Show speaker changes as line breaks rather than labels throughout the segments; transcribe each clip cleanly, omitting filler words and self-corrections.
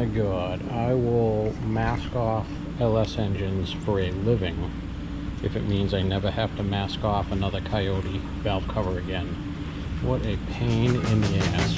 God, I will mask off LS engines for a living if it means I never have to mask off another Coyote valve cover again. What a pain in the ass.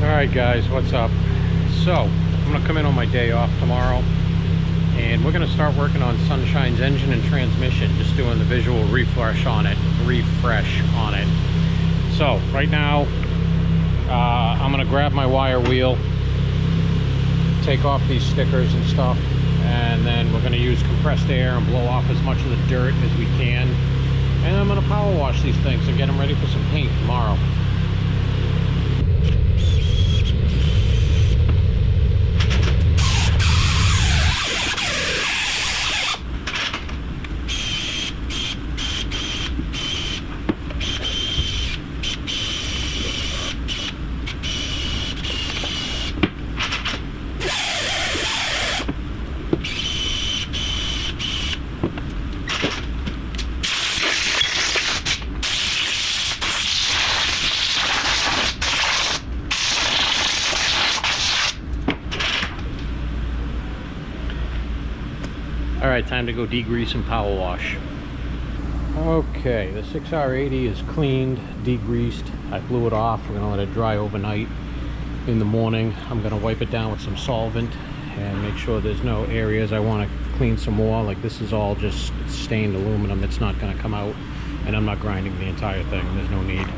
Alright guys, what's up? So, I'm going to come in on my day off tomorrow and we're going to start working on Sunshine's engine and transmission, just doing the visual refresh on it. So, right now, I'm going to grab my wire wheel, take off these stickers and stuff, and then we're going to use compressed air and blow off as much of the dirt as we can. And I'm going to power wash these things and get them ready for some paint tomorrow. Alright, time to go degrease and power wash. Okay, the 6R80 is cleaned, degreased. I blew it off. We're going to let it dry overnight. In the morning, I'm going to wipe it down with some solvent and make sure there's no areas I want to clean some more. Like this is all just stained aluminum. It's not going to come out, and I'm not grinding the entire thing. There's no need.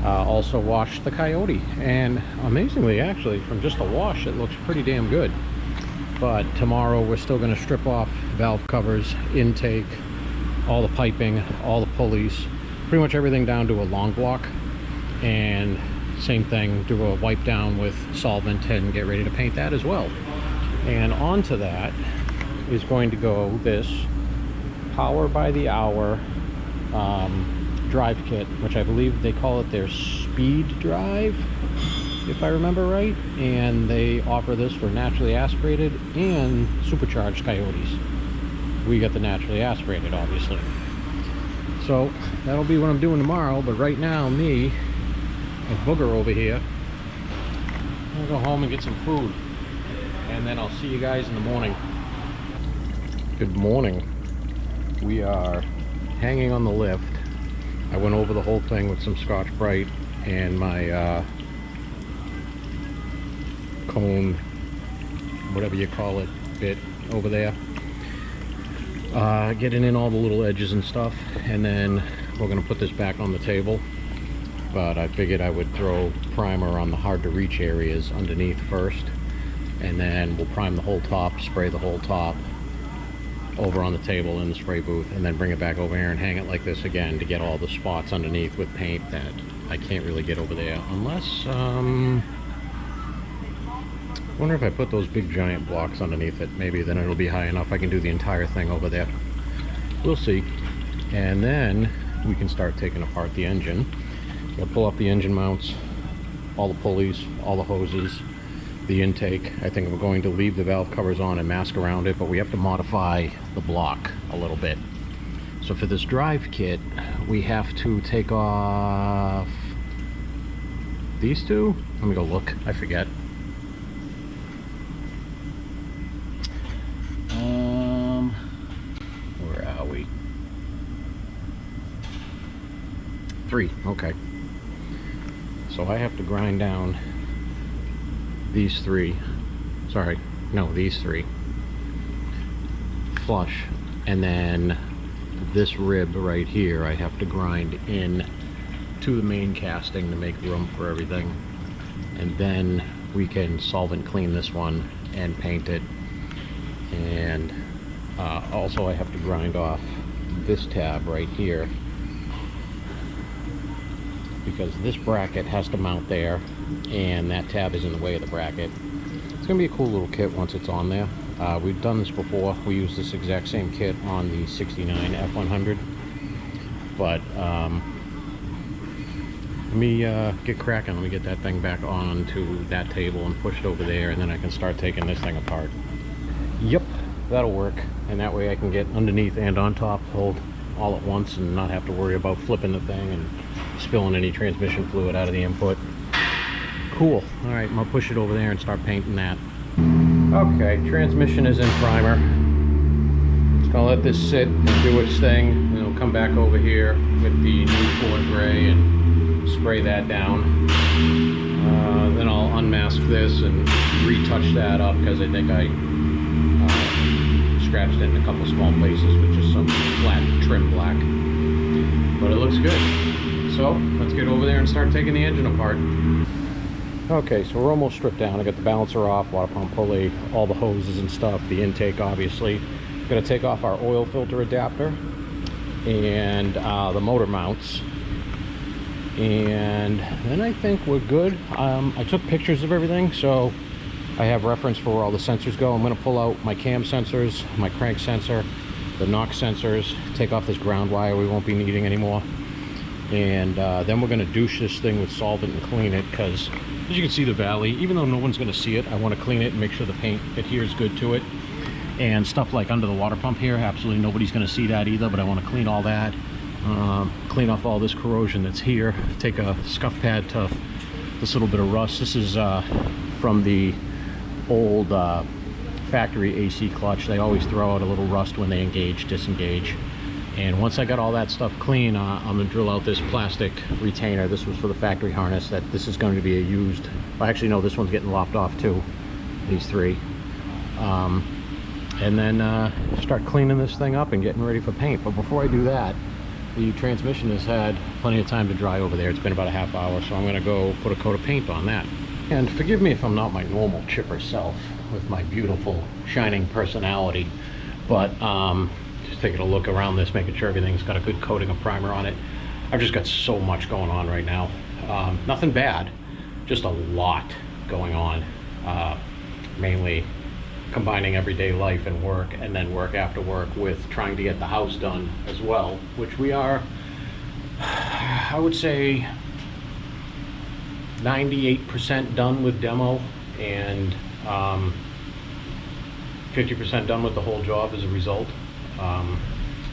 Also washed the Coyote, and amazingly, actually, from just a wash, it looks pretty damn good. But tomorrow we're still going to strip off valve covers, intake, all the piping, all the pulleys, pretty much everything down to a long block. And same thing, do a wipe down with solvent and get ready to paint that as well. And onto that is going to go this power by the hour drive kit, which I believe they call it their speed drive, if I remember right, and they offer this for naturally aspirated and supercharged Coyotes. We got the naturally aspirated, obviously. So that'll be what I'm doing tomorrow, but right now, me and Booger over here, I'll go home and get some food, and then I'll see you guys in the morning. Good morning. We are hanging on the lift. I went over the whole thing with some Scotch-Brite and my cone, whatever you call it, bit over there, getting in all the little edges and stuff, and then we're going to put this back on the table. But I figured I would throw primer on the hard to reach areas underneath first, and then we'll prime the whole top, spray the whole top over on the table in the spray booth, and then bring it back over here and hang it like this again to get all the spots underneath with paint that I can't really get over there unless I wonder if I put those big giant blocks underneath it. Maybe then it'll be high enough I can do the entire thing over there. We'll see. And then we can start taking apart the engine. We'll pull off the engine mounts, all the pulleys, all the hoses, the intake. I think we're going to leave the valve covers on and mask around it, but we have to modify the block a little bit. So for this drive kit, we have to take off these two. Let me go look. I forget. Where are we? 3. Okay. So I have to grind down these 3. Sorry, no, these 3. Flush, and then this rib right here I have to grind in to the main casting to make room for everything, and then we can solvent clean this one and paint it. And also I have to grind off this tab right here because this bracket has to mount there and that tab is in the way of the bracket. It's gonna be a cool little kit once it's on there. We've done this before. We used this exact same kit on the 69 F100. But let me get cracking. Let me get that thing back onto that table and push it over there, and then I can start taking this thing apart. Yep, that'll work. And that way I can get underneath and on top, hold all at once, and not have to worry about flipping the thing and spilling any transmission fluid out of the input. Cool. All right, I'm gonna push it over there and start painting that. Okay, transmission is in primer. Just gonna let this sit and do its thing, and it'll come back over here with the new Ford Gray and spray that down. Then I'll unmask this and retouch that up, because I think I scratched it in a couple small places with just some flat trim black. But it looks good. So let's get over there and start taking the engine apart. Okay, so we're almost stripped down. I got the balancer off, water pump pulley, all the hoses and stuff, the intake obviously. Gonna take off our oil filter adapter and the motor mounts. And then I think we're good. I took pictures of everything, so I have reference for where all the sensors go. I'm gonna pull out my cam sensors, my crank sensor, the knock sensors, take off this ground wire we won't be needing anymore. And then we're gonna douche this thing with solvent and clean it, because as you can see the valley, even though no one's gonna see it, I wanna clean it and make sure the paint adheres good to it. And stuff like under the water pump here, absolutely nobody's gonna see that either, but I wanna clean all that. Clean off all this corrosion that's here. Take a scuff pad to this little bit of rust. This is from the old factory AC clutch. They always throw out a little rust when they engage, disengage. And once I got all that stuff clean, I'm gonna drill out this plastic retainer. This was for the factory harness. That this is going to be a used. Well, actually, no, this one's getting lopped off too. These three. And then start cleaning this thing up and getting ready for paint. But before I do that, the transmission has had plenty of time to dry over there. It's been about a half hour, so I'm gonna go put a coat of paint on that. And forgive me if I'm not my normal chipper self with my beautiful shining personality, but just taking a look around this, making sure everything's got a good coating of primer on it. I've just got so much going on right now. Nothing bad, just a lot going on. Mainly combining everyday life and work, and then work after work with trying to get the house done as well, which we are, I would say, 98% done with demo, and 50% done with the whole job as a result. I'm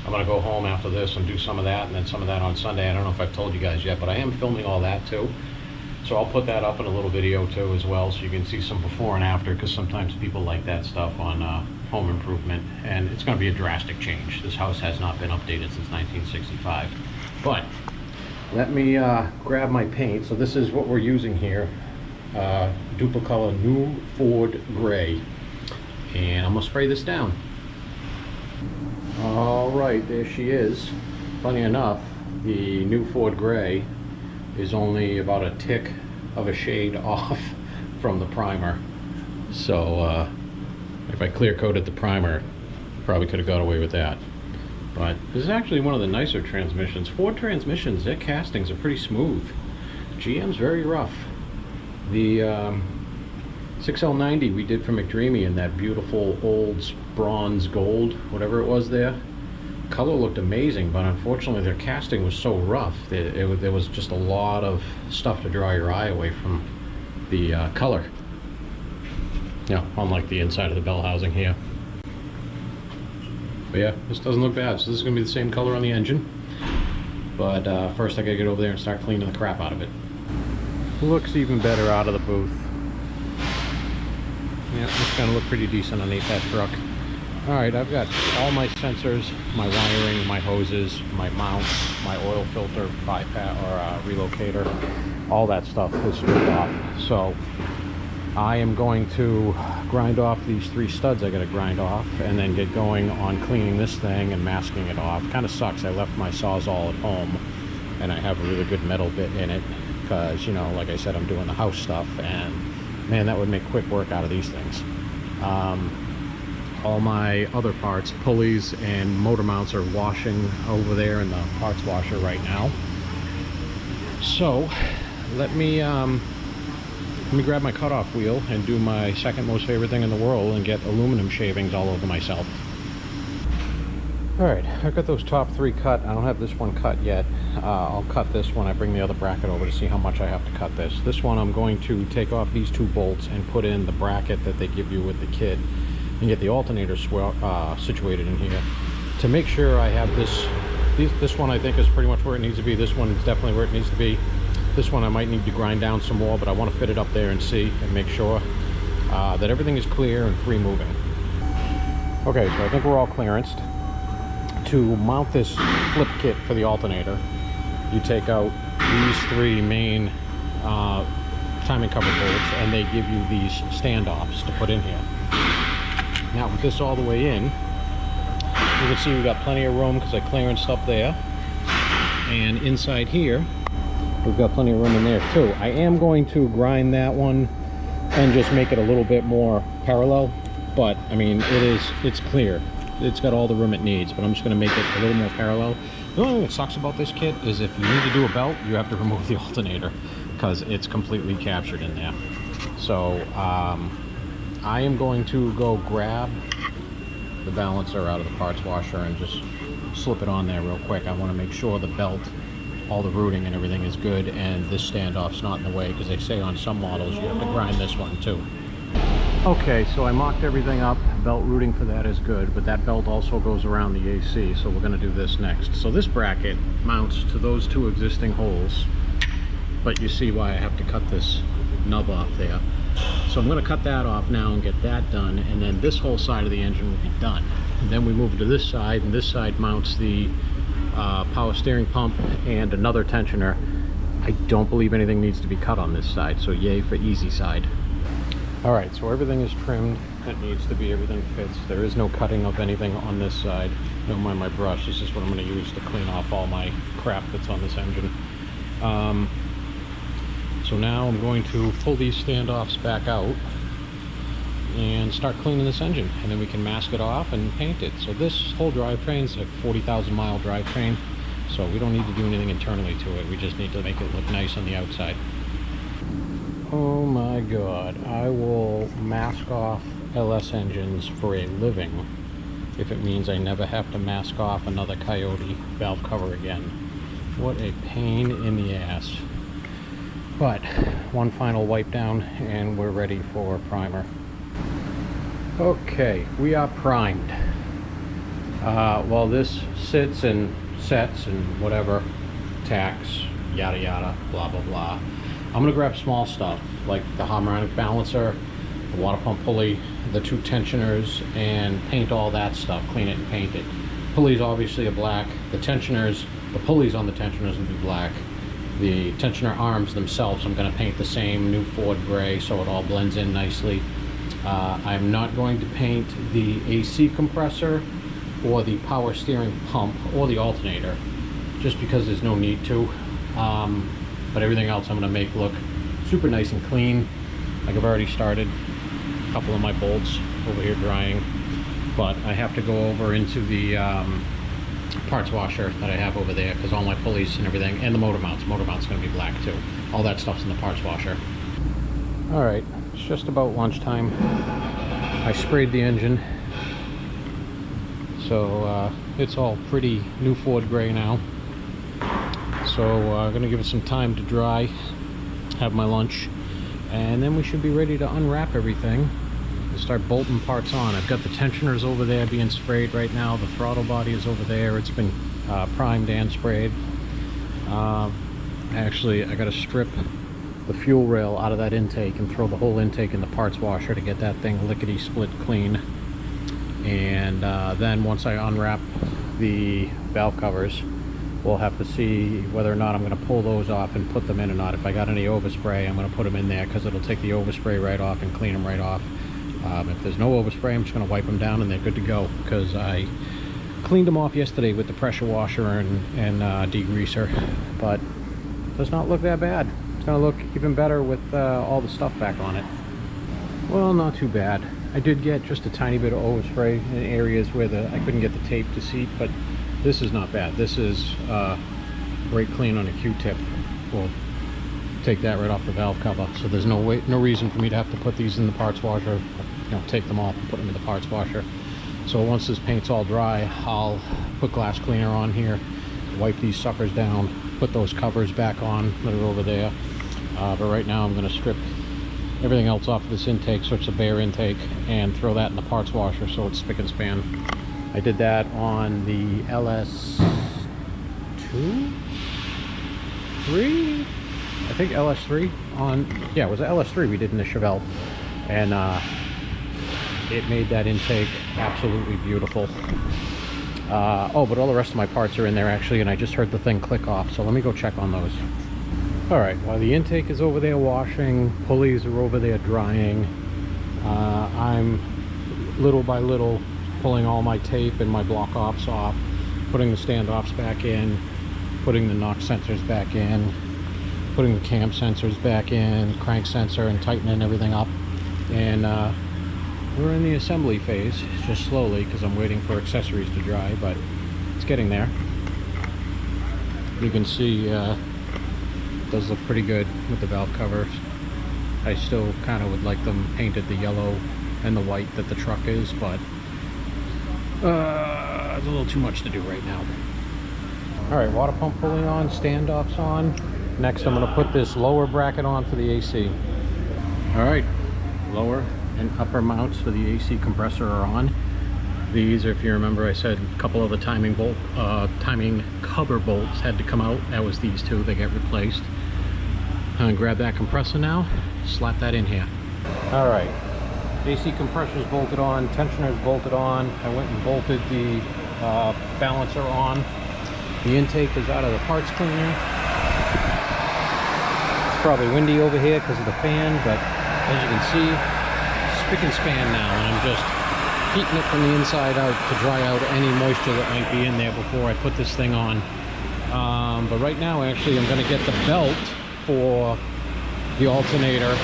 gonna go home after this and do some of that, and then some of that on Sunday. I don't know if I've told you guys yet, but I am filming all that too. So I'll put that up in a little video too as well, so you can see some before and after, because sometimes people like that stuff on home improvement, and it's going to be a drastic change. This house has not been updated since 1965. But let me grab my paint. So this is what we're using here, Duplicolor New Ford Gray, and I'm gonna spray this down. All right, there she is. Funny enough, the new Ford Gray is only about a tick of a shade off from the primer. So if I clear coated the primer, probably could have got away with that. But this is actually one of the nicer transmissions. Ford transmissions, their castings are pretty smooth. GM's very rough. The 6L90 we did for McDreamy in that beautiful old bronze gold, whatever it was there. Color looked amazing, but unfortunately their casting was so rough that there was just a lot of stuff to draw your eye away from the color. Yeah, unlike the inside of the bell housing here. But yeah, this doesn't look bad. So this is going to be the same color on the engine. But first I got to get over there and start cleaning the crap out of it. Looks even better out of the booth. Yeah, it's going to look pretty decent underneath that truck. Alright, I've got all my sensors, my wiring, my hoses, my mounts, my oil filter, bypass or relocator, all that stuff is stripped off. So I am going to grind off these 3 studs I got to grind off, and then get going on cleaning this thing and masking it off. Kind of sucks. I left my Sawzall at home, and I have a really good metal bit in it because, you know, like I said, I'm doing the house stuff, and man, that would make quick work out of these things. All my other parts, pulleys and motor mounts, are washing over there in the parts washer right now. So let me let me grab my cutoff wheel and do my second most favorite thing in the world and get aluminum shavings all over myself. All right, I've got those top 3 cut. I don't have this one cut yet. I'll cut this when I bring the other bracket over to see how much I have to cut this. This one I'm going to take off these 2 bolts and put in the bracket that they give you with the kit and get the alternator situated in here. To make sure I have this one I think is pretty much where it needs to be. This one is definitely where it needs to be. This one I might need to grind down some more, but I want to fit it up there and see and make sure that everything is clear and free moving. Okay, so I think we're all clearanced. To mount this flip kit for the alternator, you take out these 3 main timing cover bolts and they give you these standoffs to put in here. Now with this all the way in, you can see we've got plenty of room because I clearanced up there, and inside here we've got plenty of room in there too. I am going to grind that one and just make it a little bit more parallel, but I mean it's clear. It's got all the room it needs, but I'm just going to make it a little more parallel. The only thing that sucks about this kit is if you need to do a belt, you have to remove the alternator because it's completely captured in there. So I am going to go grab the balancer out of the parts washer and just slip it on there real quick. I want to make sure the belt, all the routing and everything is good, and this standoff's not in the way, because they say on some models you have to grind this one too. Okay, so I mocked everything up. Belt routing for that is good, but that belt also goes around the AC, so we're going to do this next. So this bracket mounts to those 2 existing holes, but you see why I have to cut this nub off there. So I'm going to cut that off now and get that done, and then this whole side of the engine will be done. And then we move to this side, and this side mounts the power steering pump and another tensioner. I don't believe anything needs to be cut on this side, so yay for easy side. All right, so everything is trimmed. It needs to be, everything fits. There is no cutting of anything on this side. Don't mind my brush. This is what I'm going to use to clean off all my crap that's on this engine. So now I'm going to pull these standoffs back out and start cleaning this engine, and then we can mask it off and paint it. So this whole drivetrain is a 40,000 mile drivetrain, so we don't need to do anything internally to it. We just need to make it look nice on the outside. Oh my god, I will mask off LS engines for a living if it means I never have to mask off another Coyote valve cover again. What a pain in the ass. But one final wipe down and we're ready for primer. Okay, we are primed. While this sits and sets and whatever, tacks, yada yada, blah blah blah, I'm gonna grab small stuff like the harmonic balancer, the water pump pulley, the 2 tensioners, and paint all that stuff, clean it and paint it. Pulleys obviously are black. The tensioners, the pulleys on the tensioners will be black. The tensioner arms themselves, I'm gonna paint the same new Ford gray so it all blends in nicely. I'm not going to paint the AC compressor or the power steering pump or the alternator, just because there's no need to. But everything else I'm going to make look super nice and clean. Like I've already started a couple of my bolts over here drying, but I have to go over into the parts washer that I have over there, because all my pulleys and everything, and the motor mounts going to be black too. All that stuff's in the parts washer. All right, it's just about lunchtime. I sprayed the engine, so it's all pretty new Ford gray now. So I'm gonna give it some time to dry, have my lunch, and then we should be ready to unwrap everything and start bolting parts on. I've got the tensioners over there being sprayed right now. The throttle body is over there. It's been primed and sprayed. Actually, I gotta strip the fuel rail out of that intake and throw the whole intake in the parts washer to get that thing lickety split clean. And then once I unwrap the valve covers, we'll have to see whether or not I'm going to pull those off and put them in or not. If I got any overspray, I'm going to put them in there, because it'll take the overspray right off and clean them right off. If there's no overspray, I'm just going to wipe them down and they're good to go, because I cleaned them off yesterday with the pressure washer and degreaser, but it does not look that bad. It's going to look even better with all the stuff back on it. Well, not too bad. I did get just a tiny bit of overspray in areas where I couldn't get the tape to seat, but this is not bad. This is brake clean on a Q-tip. Well, take that right off the valve cover. So there's no reason for me to have to put these in the parts washer, you know, take them off and put them in the parts washer. So once this paint's all dry, I'll put glass cleaner on here, wipe these suckers down, put those covers back on that are over there. But right now I'm going to strip everything else off of this intake, so it's a bare intake, and throw that in the parts washer so it's spick and span. I did that on the LS2? 3? I think LS3 on, yeah, it was the LS3 we did in the Chevelle, and it made that intake absolutely beautiful. Oh, but all the rest of my parts are in there actually, and I just heard the thing click off, so let me go check on those. All right, while the intake is over there washing, pulleys are over there drying, I'm little by little pulling all my tape and my block offs off, putting the standoffs back in, putting the knock sensors back in, putting the cam sensors back in, crank sensor, and tightening everything up. And we're in the assembly phase, just slowly, because I'm waiting for accessories to dry, but it's getting there. You can see it does look pretty good with the valve covers. I still kind of would like them painted the yellow and the white that the truck is, but it's a little too much to do right now. All right, water pump pulley on, standoffs on. Next, I'm going to put this lower bracket on for the AC. All right, lower and upper mounts for the AC compressor are on. These, if you remember, I said a couple of the timing cover bolts had to come out. That was these two. They get replaced. I'm going to grab that compressor now, slap that in here. All right, AC compressor's bolted on, tensioner's bolted on. I went and bolted the balancer on. The intake is out of the parts cleaner. It's probably windy over here because of the fan, but as you can see, spick and span now, and I'm just heating it from the inside out to dry out any moisture that might be in there before I put this thing on. But right now, actually, I'm going to get the belt for the alternator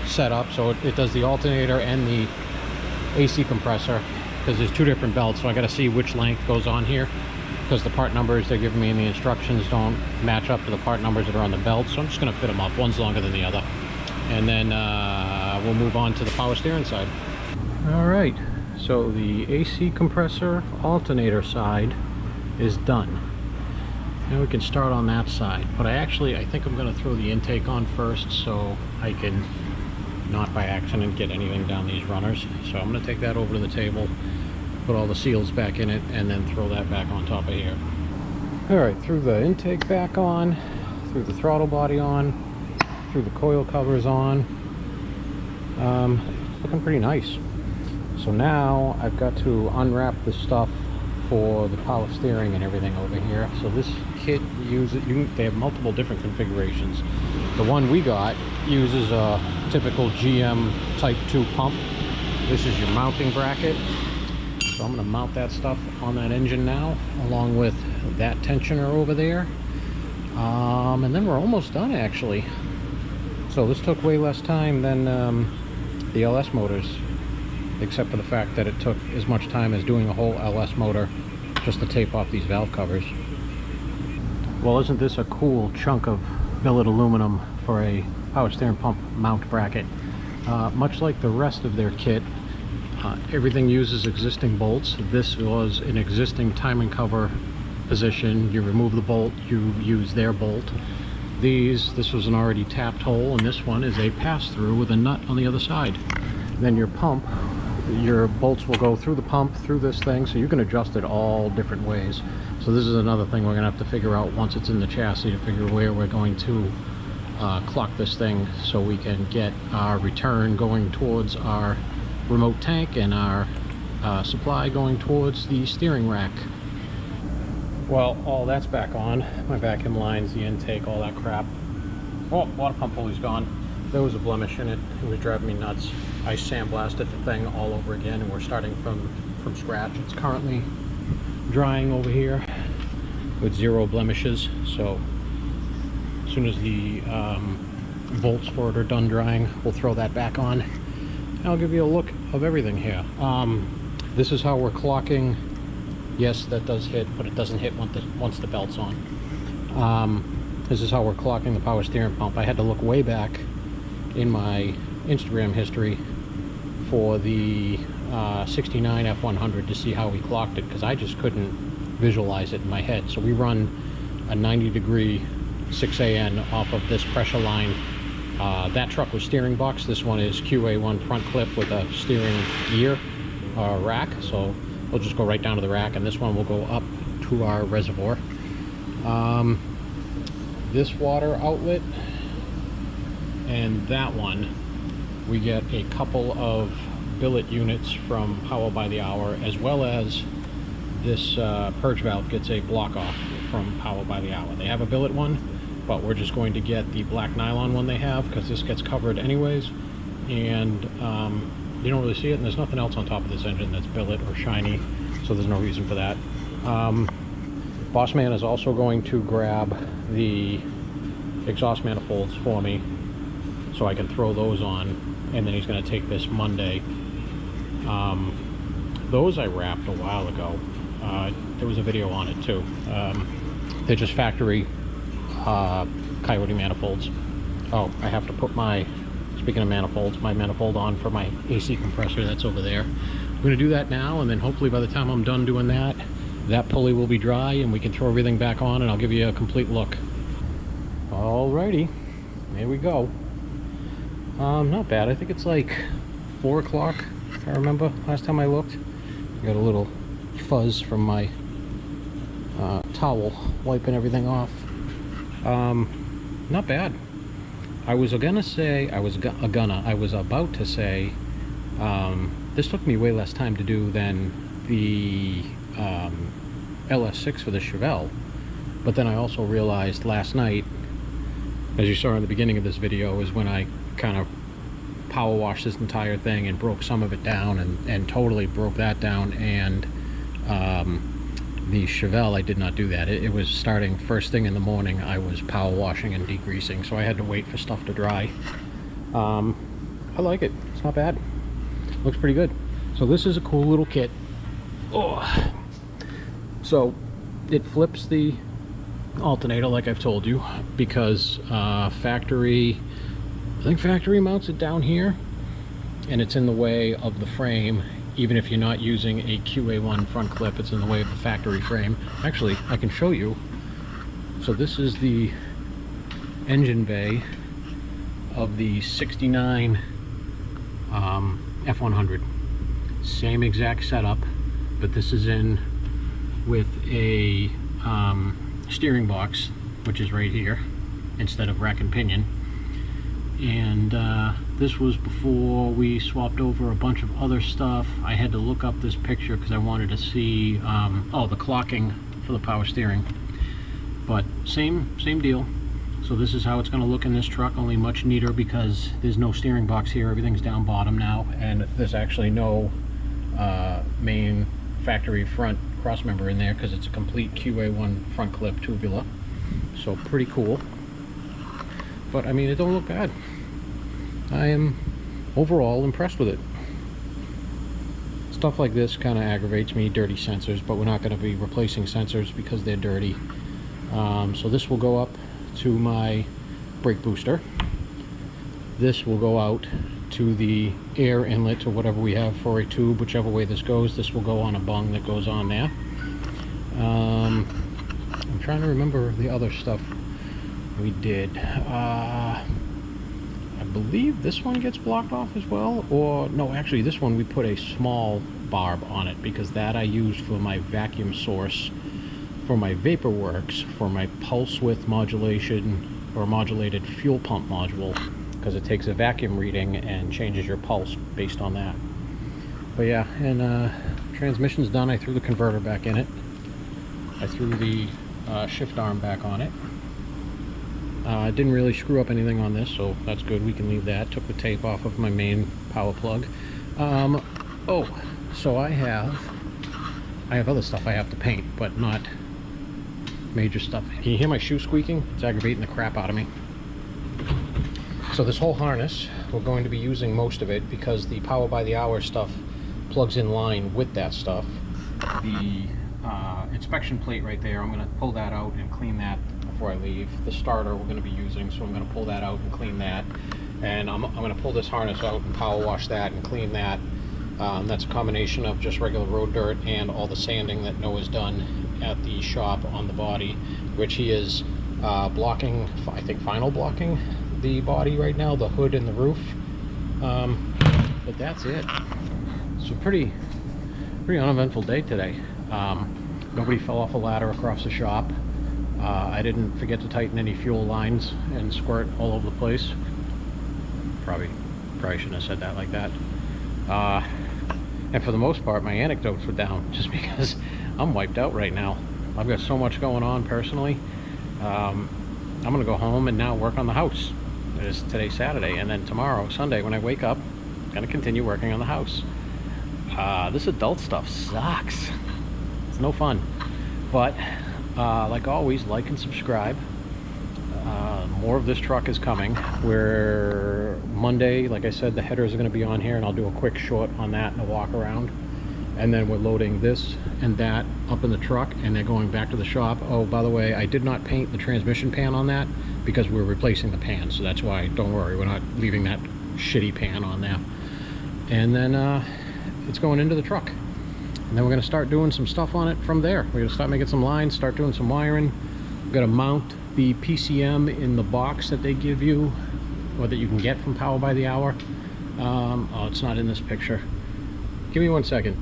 set up, so it does the alternator and the AC compressor, because there's two different belts, so I got to see which length goes on here, because the part numbers they're giving me in the instructions don't match up to the part numbers that are on the belt. So I'm just going to fit them up. One's longer than the other, and then we'll move on to the power steering side. All right, so the AC compressor alternator side is done. Now we can start on that side, but I think I'm going to throw the intake on first so I can not by accident get anything down these runners. So I'm going to take that over to the table, put all the seals back in it, and then throw that back on top of here. All right, threw the intake back on, threw the throttle body on, threw the coil covers on. It's looking pretty nice. So now I've got to unwrap the stuff for the power steering and everything over here. So this kit uses, they have multiple different configurations. The one we got uses a typical GM Type 2 pump. This is your mounting bracket. So I'm going to mount that stuff on that engine now, along with that tensioner over there. And then we're almost done, actually. So this took way less time than the LS motors, except for the fact that it took as much time as doing a whole LS motor just to tape off these valve covers. Well, isn't this a cool chunk of billet aluminum for a power steering pump mount bracket? Much like the rest of their kit, everything uses existing bolts. This was an existing timing cover position. You remove the bolt, you use their bolt. This was an already tapped hole, and this one is a pass-through with a nut on the other side. Then your pump, your bolts will go through the pump, through this thing, so you can adjust it all different ways. So this is another thing we're going to have to figure out once it's in the chassis, to figure where we're going to clock this thing so we can get our return going towards our remote tank and our supply going towards the steering rack. Well, all that's back on. My vacuum lines, the intake, all that crap. Oh, water pump pulley's gone. There was a blemish in it. It was driving me nuts. I sandblasted the thing all over again, and we're starting from scratch. It's currently drying over here with 0 blemishes. So as soon as the bolts for it are done drying, we'll throw that back on. And I'll give you a look of everything here. This is how we're clocking. Yes, that does hit, but it doesn't hit once the belt's on. This is how we're clocking the power steering pump. I had to look way back in my Instagram history for the 69 F100 to see how we clocked it, because I just couldn't visualize it in my head. So we run a 90-degree 6AN off of this pressure line. That truck was steering box. This one is QA1 front clip with a steering gear rack. So we'll just go right down to the rack, and this one will go up to our reservoir. This water outlet and that one, we get a couple of billet units from Power by the Hour, as well as this purge valve gets a block off from Power by the Hour. They have a billet one, but we're just going to get the black nylon one they have, because this gets covered anyways, and you don't really see it, and there's nothing else on top of this engine that's billet or shiny, so there's no reason for that. Bossman is also going to grab the exhaust manifolds for me so I can throw those on, and then he's going to take this Monday. Those I wrapped a while ago. There was a video on it too. They're just factory Coyote manifolds. Oh, I have to put my, speaking of manifolds, my manifold on for my AC compressor. That's over there. I'm going to do that now, and then hopefully by the time I'm done doing that, that pulley will be dry and we can throw everything back on, and I'll give you a complete look. Alrighty, there we go. Not bad. I think it's like 4 o'clock, if I remember last time I looked. I got a little fuzz from my towel wiping everything off. Not bad. I was about to say this took me way less time to do than the LS6 for the Chevelle, but then I also realized last night, as you saw in the beginning of this video, is when I kind of power washed this entire thing and broke some of it down, and totally broke that down. And the Chevelle, I did not do that. It was starting first thing in the morning. I was power washing and degreasing, so I had to wait for stuff to dry. I like it. It's not bad. Looks pretty good. So this is a cool little kit. Oh, so it flips the alternator like I've told you, because I think factory mounts it down here, and it's in the way of the frame. Even if you're not using a QA1 front clip, it's in the way of the factory frame. Actually, I can show you. So this is the engine bay of the 69 F100. Same exact setup, but this is in with a steering box, which is right here, instead of rack and pinion. And this was before we swapped over a bunch of other stuff. I had to look up this picture because I wanted to see the clocking for the power steering. But same deal. So this is how it's going to look in this truck, only much neater because there's no steering box here. Everything's down bottom now, and there's actually no main factory front crossmember in there, because it's a complete QA1 front clip tubular. So pretty cool. But I mean, it don't look bad. I am overall impressed with it. Stuff like this kind of aggravates me, dirty sensors, but we're not going to be replacing sensors because they're dirty. So this will go up to my brake booster. This will go out to the air inlet, to whatever we have for a tube, whichever way this goes. This will go on a bung that goes on there. I'm trying to remember the other stuff we did. I believe this one gets blocked off as well, or no, actually this one we put a small barb on it, because that I used for my vacuum source for my VaporWorks, for my pulse width modulation or modulated fuel pump module, because it takes a vacuum reading and changes your pulse based on that. But yeah, and transmission's done. I threw the converter back in it. I threw the shift arm back on it. Didn't really screw up anything on this, so that's good. We can leave that. Took the tape off of my main power plug. Oh, so I have other stuff I have to paint, but not major stuff. Can you hear my shoe squeaking? It's aggravating the crap out of me. So this whole harness, we're going to be using most of it, because the power by the hour stuff plugs in line with that stuff. The inspection plate right there, I'm going to pull that out and clean that before I leave. The starter we're going to be using, so I'm going to pull that out and clean that. And I'm going to pull this harness out and power wash that and clean that. That's a combination of just regular road dirt and all the sanding that Noah's done at the shop on the body, which he is blocking, I think final blocking the body right now, the hood and the roof. But that's it. So pretty uneventful day today. Nobody fell off a ladder across the shop. I didn't forget to tighten any fuel lines and squirt all over the place. Probably shouldn't have said that like that. And for the most part, my anecdotes were down, just because I'm wiped out right now. I've got so much going on personally. I'm gonna go home and now work on the house. Today's Saturday, and then tomorrow, Sunday, when I wake up, I'm gonna continue working on the house. This adult stuff sucks. It's no fun. But like always, like and subscribe. More of this truck is coming. Where Monday, like I said, the headers are going to be on here, and I'll do a quick short on that and a walk around. And then we're loading this and that up in the truck, and they're going back to the shop. Oh, by the way, I did not paint the transmission pan on that because we're replacing the pan, so that's why, don't worry, we're not leaving that shitty pan on there. And then it's going into the truck, and then we're going to start doing some stuff on it from there. We're going to start making some lines, start doing some wiring. We're going to mount the PCM in the box that they give you, or that you can get from Power by the Hour. Oh, it's not in this picture. Give me 1 second.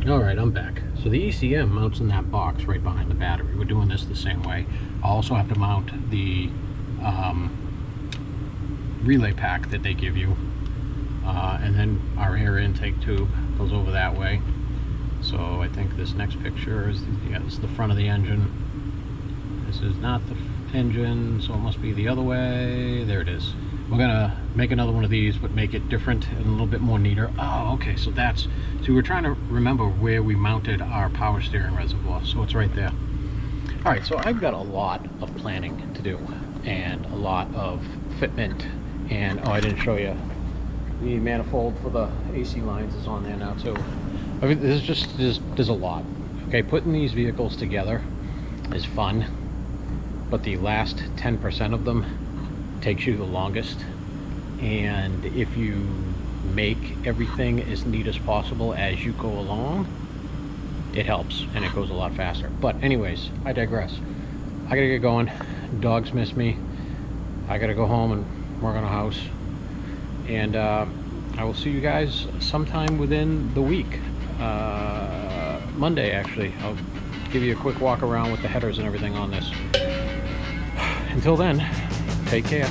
Alright, I'm back. So the ECM mounts in that box right behind the battery. We're doing this the same way. I also have to mount the relay pack that they give you. And then our air intake tube goes over that way. So I think this next picture is, yeah, this is the front of the engine. This is not the engine, so it must be the other way. There it is. We're gonna make another one of these, but make it different and a little bit more neater. Oh, okay, so that's, so we're trying to remember where we mounted our power steering reservoir, so it's right there. All right, so I've got a lot of planning to do and a lot of fitment, and oh, I didn't show you the manifold for the AC lines is on there now too. I mean, there's a lot. Okay, putting these vehicles together is fun, but the last 10% of them takes you the longest. And if you make everything as neat as possible as you go along, it helps and it goes a lot faster. But anyways, I digress. I gotta get going. Dogs miss me. I gotta go home and work on a house. And I will see you guys sometime within the week. Monday, actually. I'll give you a quick walk around with the headers and everything on this. Until then, take care.